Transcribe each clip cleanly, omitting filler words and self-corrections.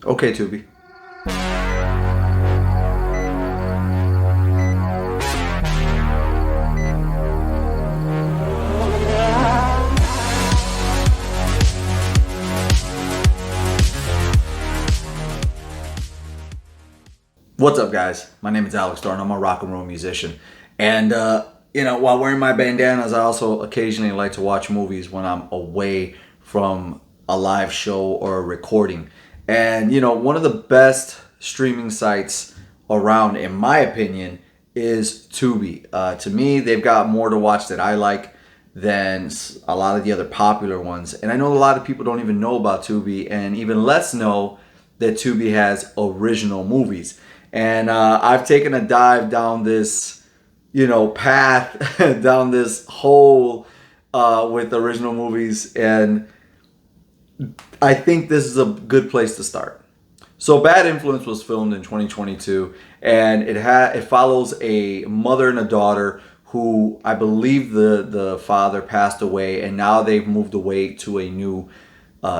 Okay, Tubi. What's up, guys? My name is Alex Thorn. I'm a rock and roll musician. And, while wearing my bandanas, I also occasionally like to watch movies when I'm away from a live show or a recording. And, one of the best streaming sites around, in my opinion, is Tubi. To me, they've got more to watch that I like than a lot of the other popular ones. And I know a lot of people don't even know about Tubi, and even less know that Tubi has original movies. And I've taken a dive down this, path, down this hole with original movies. And I think this is a good place to start. So Bad Influence was filmed in 2022, and it follows a mother and a daughter who, I believe the father passed away, and now they've moved away to a new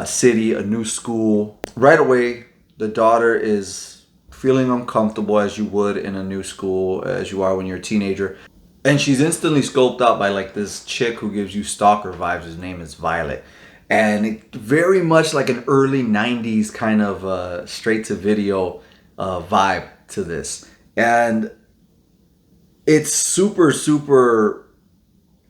city, a new school. Right away, the daughter is feeling uncomfortable, as you would in a new school, as you are when you're a teenager. And she's instantly scoped out by like this chick who gives you stalker vibes. His name is Violet. And it, very much like an early 90s kind of straight to video vibe to this. And it's super, super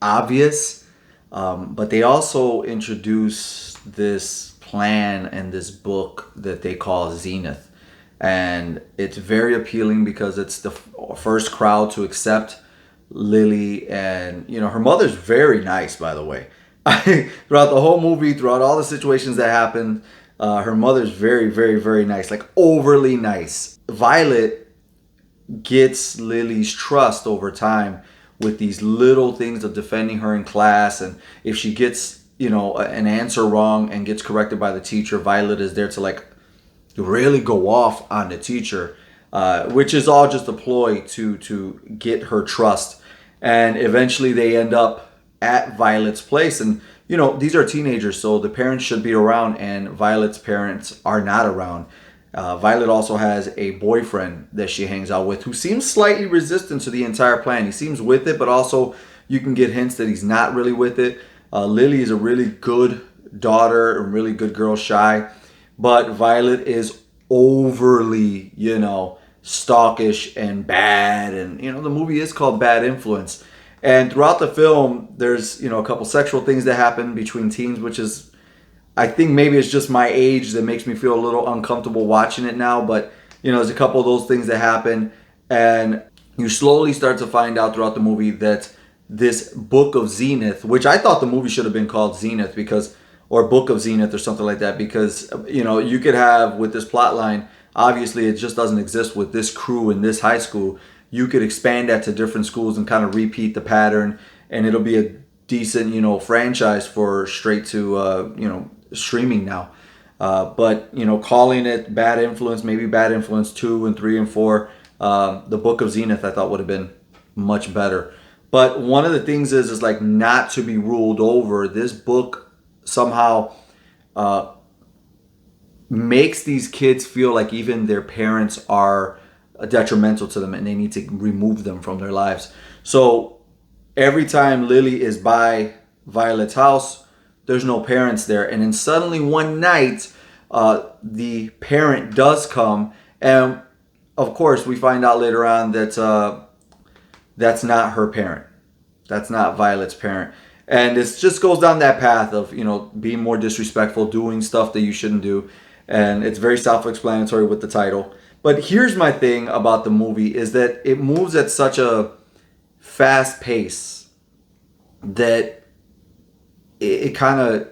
obvious. But they also introduce this plan and this book that they call Zenith. And it's very appealing because it's the first crowd to accept Lily. And, her mother's very nice, by the way. Throughout the whole movie, throughout all the situations that happen, her mother's very, very, very nice, like overly nice. Violet gets Lily's trust over time with these little things of defending her in class. And if she gets, an answer wrong and gets corrected by the teacher, Violet is there to really go off on the teacher, which is all just a ploy to get her trust. And eventually they end up at Violet's place. And, these are teenagers, so the parents should be around, and Violet's parents are not around. Violet also has a boyfriend that she hangs out with who seems slightly resistant to the entire plan. He seems with it, but also you can get hints that he's not really with it. Lily is a really good daughter, a really good girl, shy. But Violet is overly, stalkish and bad. And, the movie is called Bad Influence. And throughout the film, there's, a couple sexual things that happen between teens, which is, I think maybe it's just my age that makes me feel a little uncomfortable watching it now. But, there's a couple of those things that happen. And you slowly start to find out throughout the movie that this Book of Zenith, which I thought the movie should have been called Zenith or Book of Zenith or something like that, because you could have, with this plot line, obviously it just doesn't exist with this crew in this high school. You could expand that to different schools and kind of repeat the pattern, and it'll be a decent franchise for straight to streaming now. But calling it Bad Influence, maybe Bad Influence 2 and 3 and 4, the Book of Zenith I thought would have been much better. But one of the things is not to be ruled over. This book somehow makes these kids feel like even their parents are detrimental to them and they need to remove them from their lives. So every time Lily is by Violet's house, there's no parents there. And then suddenly one night, the parent does come. And of course, we find out later on that that's not her parent. That's not Violet's parent. And it just goes down that path of, being more disrespectful, doing stuff that you shouldn't do. And it's very self-explanatory with the title. But here's my thing about the movie is that it moves at such a fast pace that it's kind of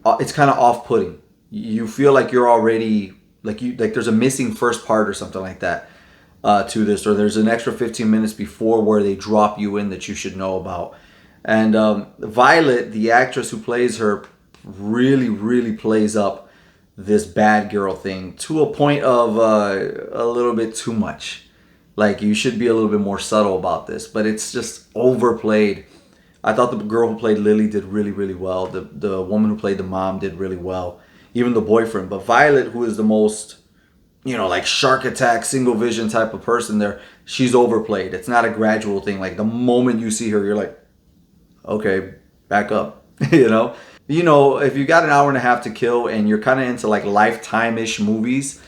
off-putting. You feel like you're already, like there's a missing first part or something like that to this. Or there's an extra 15 minutes before where they drop you in that you should know about. And Violet, the actress who plays her, really, really plays up this bad girl thing to a point of a little bit too much. Like, you should be a little bit more subtle about this, but it's just overplayed. I thought the girl who played Lily did really, really well. The woman who played the mom did really well. even the boyfriend. But Violet, who is the most, like Shark Attack, single vision type of person there, she's overplayed. It's not a gradual thing. Like the moment you see her, you're like, okay, back up, if you got an hour and a half to kill and you're kind of into like Lifetime-ish movies,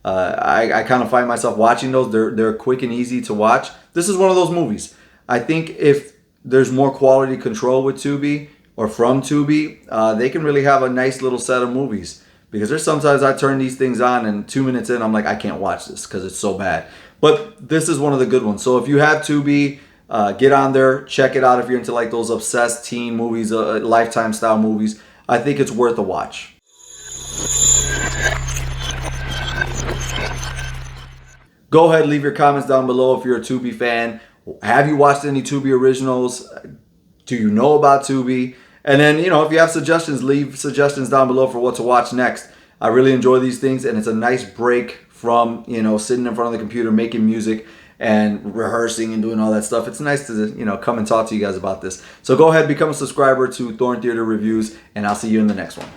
I kind of find myself watching those. They're quick and easy to watch. This is one of those movies. I think if there's more quality control with Tubi or from Tubi, they can really have a nice little set of movies. Because there's sometimes I turn these things on and 2 minutes in, I'm like, I can't watch this because it's so bad. But this is one of the good ones. So if you have Tubi, get on there, check it out if you're into like those obsessed teen movies, Lifetime style movies. I think it's worth a watch. Go ahead, leave your comments down below if you're a Tubi fan. Have you watched any Tubi originals? Do you know about Tubi? And then, if you have suggestions, leave suggestions down below for what to watch next. I really enjoy these things, and it's a nice break from, sitting in front of the computer, making music and rehearsing and doing all that stuff. It's nice to, come and talk to you guys about this. So go ahead, become a subscriber to Thorn Theater Reviews, and I'll see you in the next one.